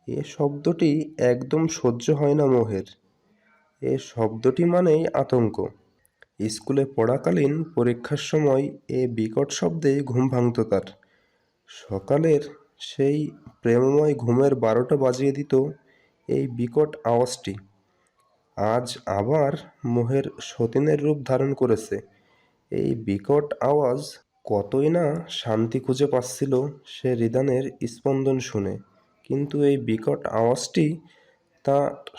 এ শব্দটি একদম সহ্য হয় না মোহের। এ শব্দটি মানেই আতঙ্ক। স্কুলে পড়াকালীন পরীক্ষার সময় এ বিকট শব্দে ঘুম ভাঙত তার। সকালের সেই প্রেমময় ঘুমের 12টা বাজিয়ে দিত এই বিকট আওয়াজটি। আজ আবার মোহের সতীনের রূপ ধারণ করেছে এই বিকট আওয়াজ। কতই না শান্তি খুঁজে পাচ্ছিল সে হৃদয়ের স্পন্দন শুনে, কিন্তু এই বিকট আওয়াজটি তা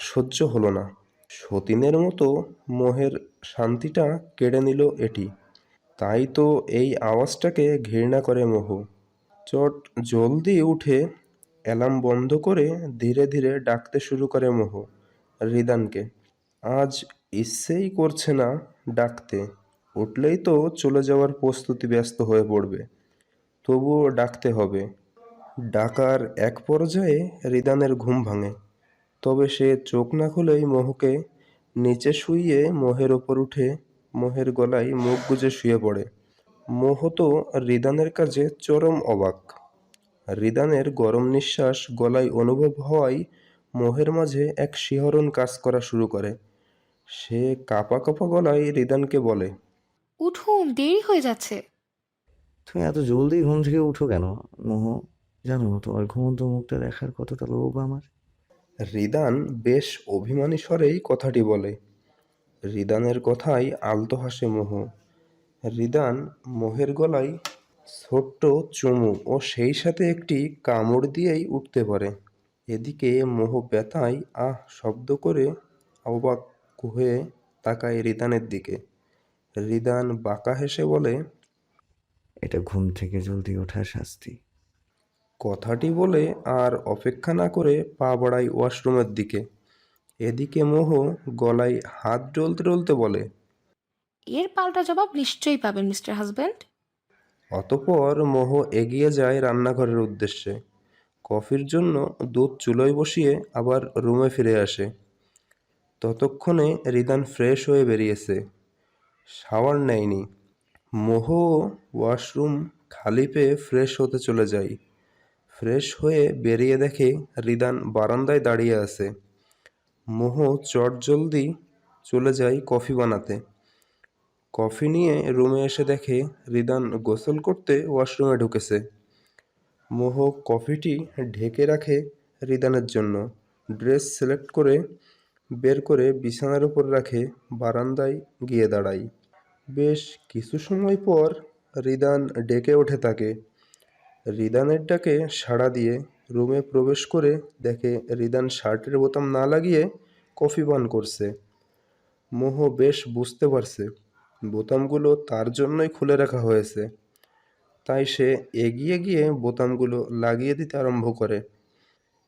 সহ্য হলো না। সতীনের মতো মোহের শান্তিটা কেড়ে নিল এটি। তাই তো এই আওয়াজটাকে ঘৃণা করে মোহ। চট জলদি উঠে অ্যালার্ম বন্ধ করে ধীরে ধীরে ডাকতে শুরু করে মোহ রিদানকে। আজ ইচ্ছেই করছে না ডাকতে, উঠলেই তো চলে যাওয়ার প্রস্তুতি ব্যস্ত হয়ে পড়বে। তবুও ডাকতে হবে। ডাকার এক পর্যায়ে রিদানের ঘুম ভাঙে। তবে সে চোখ না খুলেই মোহকে নিচে শুইয়ে মোহের ওপর উঠে মোহের গলায় মুখ গুজে শুয়ে পড়ে। মোহ তো রিদানের কাজে চরম অবাক। রিদানের গরম নিঃশ্বাস গলায় অনুভব হওয়ায় মোহের মাঝে এক শিহরণ কাজ করা শুরু করে। সে কাঁপা কাঁপা গলায় রিদানকে বলে, উঠুন, দেরি হয়ে যাচ্ছে। তুমি এত জলদি ঘুম থেকে উঠো কেন, মোহ? জানো তোমার ঘুমন্ত মুখটা দেখার কতটা লোভ আমার। রিদান বেশ অভিমানী স্বরেই কথাটি বলে। রিদানের কথায় আলতো হাসে মোহ। রিদান মোহের গলায় ছোট্ট চুমু ও সেই সাথে একটি কামড় দিয়েই উঠতে পারে। এদিকে মোহ ব্যথায় আহ শব্দ করে অবাক হয়ে তাকায় রিদানের দিকে। রিদান বাঁকা হেসে বলে, এটা ঘুম থেকে জলদি ওঠার শাস্তি। কথাটি বলে আর অপেক্ষা না করে পা বাড়ায় ওয়াশরুমের দিকে। এদিকে মোহ গলায় হাত ডলতে ডলতে বলে, এর পাল্টা জবাব নিশ্চয়ই পাবেন, মিস্টার হাজব্যান্ড। অতঃপর মোহ এগিয়ে যায় রান্নাঘরের উদ্দেশ্যে। কফির জন্য দুধ চুলোয় বসিয়ে আবার রুমে ফিরে আসে। ততক্ষণে রিদান ফ্রেশ হয়ে বেরিয়েছে, শাওয়ার নেয়নি। মোহ ওয়াশরুম খালি পেয়ে ফ্রেশ হতে চলে যায়। ফ্রেশ হয়ে বেরিয়ে দেখে রিদান বারান্দায় দাঁড়িয়ে আছে। মোহ চটজলদি চলে যায় কফি বানাতে। কফি নিয়ে রুমে এসে দেখে রিদান গোসল করতে ওয়াশরুমে ঢুকেছে। মোহ কফিটি ঢেকে রাখে রিদানের জন্য। ড্রেস সিলেক্ট করে বের করে বিছানার উপর রাখে, বারান্দায় গিয়ে দাঁড়ায়। বেশ কিছু সময় পর রিদান ডেকে ওঠে তাকে। রিদানের ডাকে সাড়া দিয়ে রুমে প্রবেশ করে দেখে রিদান শার্টের বোতাম না লাগিয়ে কফি পান করছে। মোহ বেশ বুঝতে পারছে বোতামগুলো তার জন্যই খুলে রাখা হয়েছে। তাই সে এগিয়ে গিয়ে বোতামগুলো লাগিয়ে দিতে আরম্ভ করে।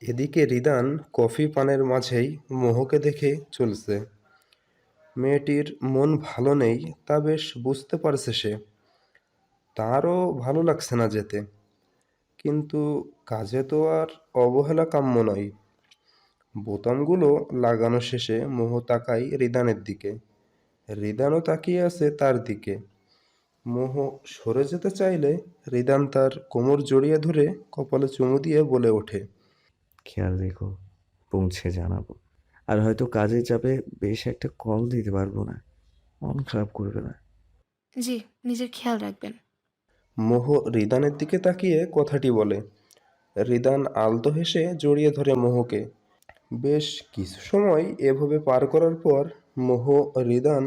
এদিকে রিদান কফি পানের মাঝেই মোহকে দেখে চলছে। মেয়েটির মন ভালো নেই তা বেশ বুঝতে পারছে সে। তারও ভালো লাগছে না যেতে, কিন্তু কাজে তো আর অবহেলা কাম্য নয়। বোতামগুলো লাগানো শেষে মোহ তাকায় রিদানের দিকে। রিদানও তাকিয়ে আছে তার দিকে। মোহ সরে যেতে চাইলে রিদান তার কোমর জড়িয়ে ধরে কপালে চুমু দিয়ে বলে ওঠে, খেয়াল রেখো, পৌঁছে জানাবো। আর হয়তো কাজের চাপে বেশ একটা কল দিতে পারবো না। মন খারাপ করবে না। জি, নিজের খেয়াল রাখবেন। মোহ রিদানের দিকে তাকিয়ে কথাটি বলে। রিদান আলতো হেসে জড়িয়ে ধরে মোহকে। বেশ কিছু সময় এভাবে পার করার পর মোহ রিদান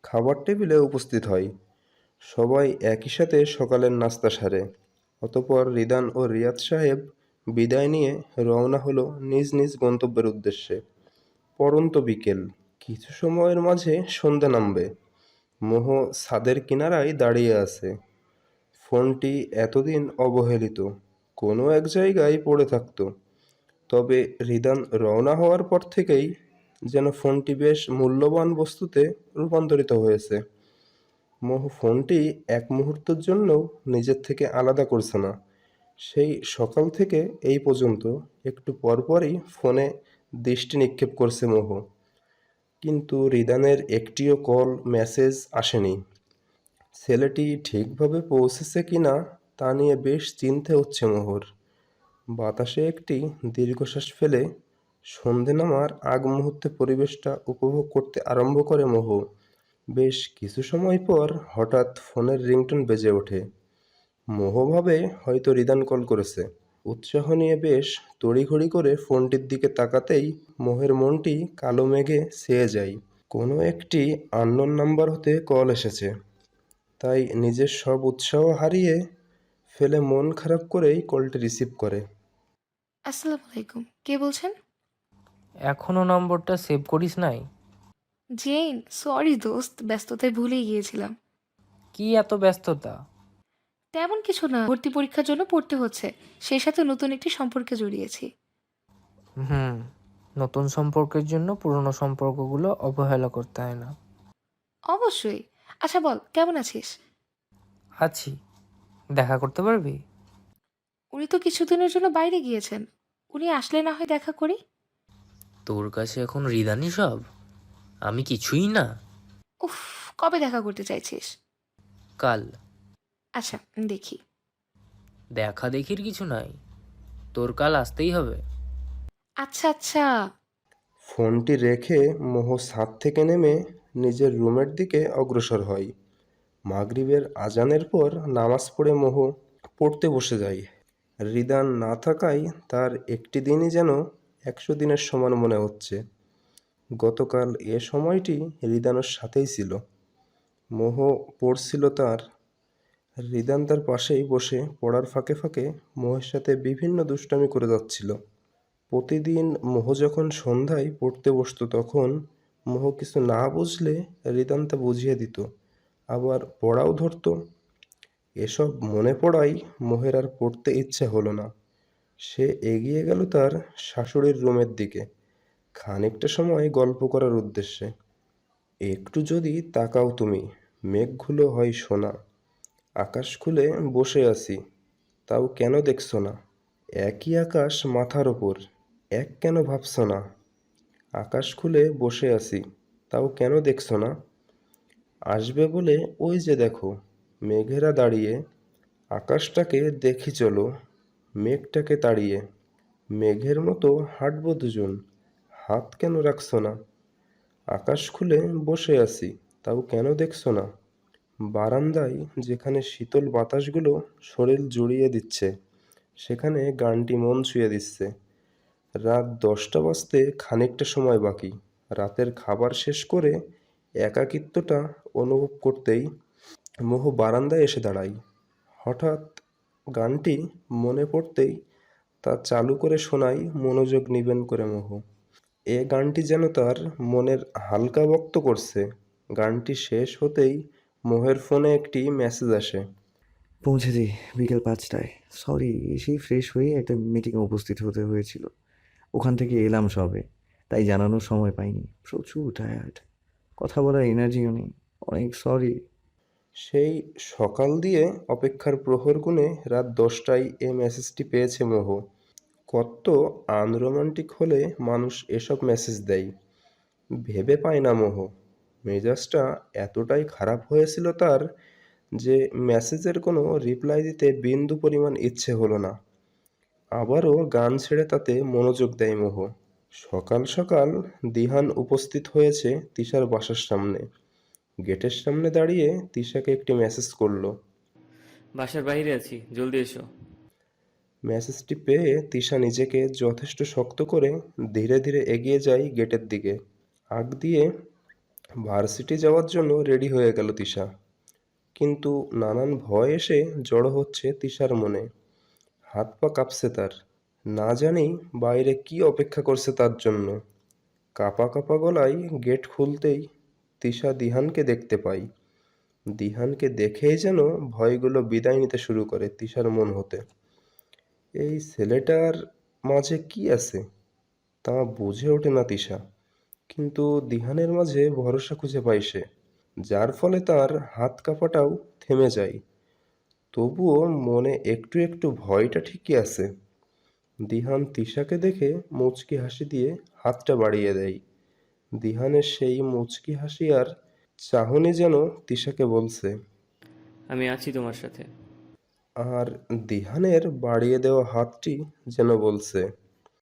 খাবার টেবিলে উপস্থিত হয়। সবাই একই সাথে সকালের নাস্তা সারে। অতঃপর রিদান ও রিয়াদ সাহেব বিদায় নিয়ে রওনা হলো নিজ নিজ গন্তব্যের উদ্দেশ্যে। পড়ন্ত বিকেল, কিছু সময়ের মাঝে সন্ধ্যা নামবে। মোহ ছাদের কিনারায় দাঁড়িয়ে আছে। ফোনটি এতদিন অবহেলিত কোনো এক জায়গায় পড়ে থাকতো। তবে রিদান রওনা হওয়ার পর থেকেই যেন ফোনটি বেশ মূল্যবান বস্তুতে রূপান্তরিত হয়েছে। মোহ ফোনটি এক মুহূর্তের জন্যও নিজের থেকে আলাদা করছে না। সেই সকাল থেকে এই পর্যন্ত একটু পরপরই ফোনে দৃষ্টি নিক্ষেপ করছে মোহ, কিন্তু রিদানের একটিও কল মেসেজ আসেনি। ছেলেটি ঠিকভাবে পৌঁছেছে কিনা তা নিয়ে বেশ চিন্তা হচ্ছে মোহর। বাতাসে একটি দীর্ঘশ্বাস ফেলে সন্ধে নামার আগ মুহূর্তে পরিবেশটা উপভোগ করতে আরম্ভ করে মোহ। বেশ কিছু সময় পর হঠাৎ ফোনের রিংটোন বেজে ওঠে। মোহ ভাবে হয়তো রিদান কল করেছে। উৎসাহ নিয়ে বেশ তড়িঘড়ি করে ফোনটির দিকে তাকাতেই মোহের মনটি কালো মেঘে ছেয়ে যায়। কোনো একটি আননোন নাম্বার হতে কল এসেছে। তাই নিজের সব উৎসাহ হারিয়ে ফেলে মন খারাপ করেই কলটি রিসিভ করে। আসসালামু আলাইকুম, কে বলছেন? এখনো নম্বরটা সেভ করিস নাই? জেন, সরি দোস্ত, ব্যস্ততায় ভুলেই গিয়েছিলাম। কি এত ব্যস্ততা? তেমন কিছু না, ভর্তি পরীক্ষার জন্য পড়তে হচ্ছে, সেই সাথে নতুন একটি সম্পর্কে জড়িয়েছি। হুম, নতুন সম্পর্কের জন্য পুরনো সম্পর্কগুলো অবহেলা করতে হয় না। অবশ্যই। আচ্ছা বল, কেমন আছিস? আছি, দেখা করতে পারবি? উনি তো কিছুদিনের জন্য বাইরে গিয়েছেন, উনি আসলে না হয় দেখা করি। তোর কাছে এখন রিদানি সব, আমি কিছুই না। উফ, কবে দেখা করতে চাইছিস? কাল। আচ্ছা, দেখি। দেখা দেখির কিছু নাই, তোর কাল আসতেই হবে। আচ্ছা আচ্ছা। ফোনটি রেখে মোহ ছাদ থেকে নেমে নিজের রুমের দিকে অগ্রসর হয়। মাগরিবের আজানের পর নামাজ পড়ে মোহ পড়তে বসে যায়। রিদান না থাকায় তার একটি দিনই যেন 100 দিনের সমান মনে হচ্ছে। গতকাল এ সময়টি রিদানের সাথেই ছিল। মোহ পড়ছিল তার। রিদান তার পাশেই বসে পড়ার ফাঁকে ফাঁকে মোহের সাথে বিভিন্ন দুষ্টামি করে যাচ্ছিল। প্রতিদিন মোহ যখন সন্ধ্যায় পড়তে বসতো তখন মোহ কিছু না বুঝলে রিদান তা বুঝিয়ে দিত, আবার পড়াও ধরতো। এসব মনে পড়াই মোহের আর পড়তে ইচ্ছে হলো না। সে এগিয়ে গেল তার শাশুড়ির রুমের দিকে, খানিকটা সময় গল্প করার উদ্দেশ্যে। একটু যদি তাকাও তুমি, মেঘগুলো হয় সোনা। আকাশ খুলে বসে আছি, তাও কেন দেখছো না? একই আকাশ মাথার ওপর, এক কেন ভাবছো না? আকাশ খুলে বসে আছি, তাও কেন দেখছো না? আসবে বলে ওই যে দেখো মেঘেরা দাঁড়িয়ে। আকাশটাকে দেখি চলো, মেঘটাকে তাড়িয়ে। মেঘের মতো হাঁটবো দুজন, হাত কেন রাখছো না? আকাশ খুলে বসে আছি, তাও কেন দেখছো না? বারান্দায় যেখানে শীতল বাতাসগুলো শরীর জুড়িয়ে দিচ্ছে, সেখানে গানটি মন ছুঁয়ে দিচ্ছে। রাত 10টা বাজতে খানিকটা সময় বাকি। রাতের খাবার শেষ করে একাকিত্বটা অনুভব করতেই মোহ বারান্দায় এসে দাঁড়ায়। হঠাৎ গানটি মনে পড়তেই তা চালু করে শোনায় মনোযোগ নিবেন করে মোহ। এ গানটি যেন তার মনের হালকা ব্যক্ত করছে। গানটি শেষ হতেই মোহের ফোনে একটি মেসেজ আসে। পৌঁছেছি বিকেল 5টায়। সরি, এসেই ফ্রেশ হয়ে একটা মিটিংয়ে উপস্থিত হতে হয়েছিল। ওখান থেকে এলাম সবে, তাই জানানোর সময় পাইনি। প্রচুর টায়ার্ড, কথা বলার এনার্জিও নেই। অনেক সরি। সেই সকাল দিয়ে অপেক্ষার প্রহর গুণে রাত 10টায় এ মেসেজটি পেয়েছে মোহ। কত আনরোমান্টিক হলে মানুষ এসব মেসেজ দেয় ভেবে পায় না মোহ। মেজাজটা এতটাই খারাপ হয়েছিল তার যে মেসেজের কোনো রিপ্লাই দিতে বিন্দু পরিমাণ ইচ্ছে হলো না। আবারও গান ছেড়ে তাতে মনোযোগ দেয় মোহ। সকাল সকাল দিহান উপস্থিত হয়েছে তিশার বাসার সামনে। গেটের সামনে দাঁড়িয়ে তিশাকে একটি মেসেজ করলো। বাসার বাইরে আছি, জলদি এসো। মেসেজটি পেয়ে তিশা নিজেকে যথেষ্ট শক্ত করে ধীরে ধীরে এগিয়ে যায় গেটের দিকে। আগ দিয়ে ভার্সিটি যাওয়ার জন্য রেডি হয়ে গেল তিশা। কিন্তু নানান ভয় এসে জড়ো হচ্ছে তিশার মনে। হাত পা কাঁপছে তার। না জানি বাইরে কি অপেক্ষা করছে তার জন্য। কাঁপা কাঁপা গলায় গেট খুলতেই তিশা দিহানকে দেখতে পায়। দিহানকে দেখেই যেন ভয়গুলো বিদায় নিতে শুরু করে তিশার মন হতে। এই ছেলেটার মাঝে কি আছে তা বুঝে ওঠে না তিশা। কিন্তু দিহানের মাঝে ভরসা খুঁজে পায় সে, যার ফলে তার হাত কাঁপাটাও থেমে যায়। তবুও মনে একটু একটু ভয়টা ঠিকই আছে। দিহান তিশাকে দেখে মুচকি হাসি দিয়ে হাতটা বাড়িয়ে দেয়। দিহানের সেই মুচকি হাসি আর চাহনি যেন তিশাকে বলছে, আমি আছি তোমার সাথে। আর দিহানের বাড়িয়ে দেওয়া হাতটি যেন বলছে,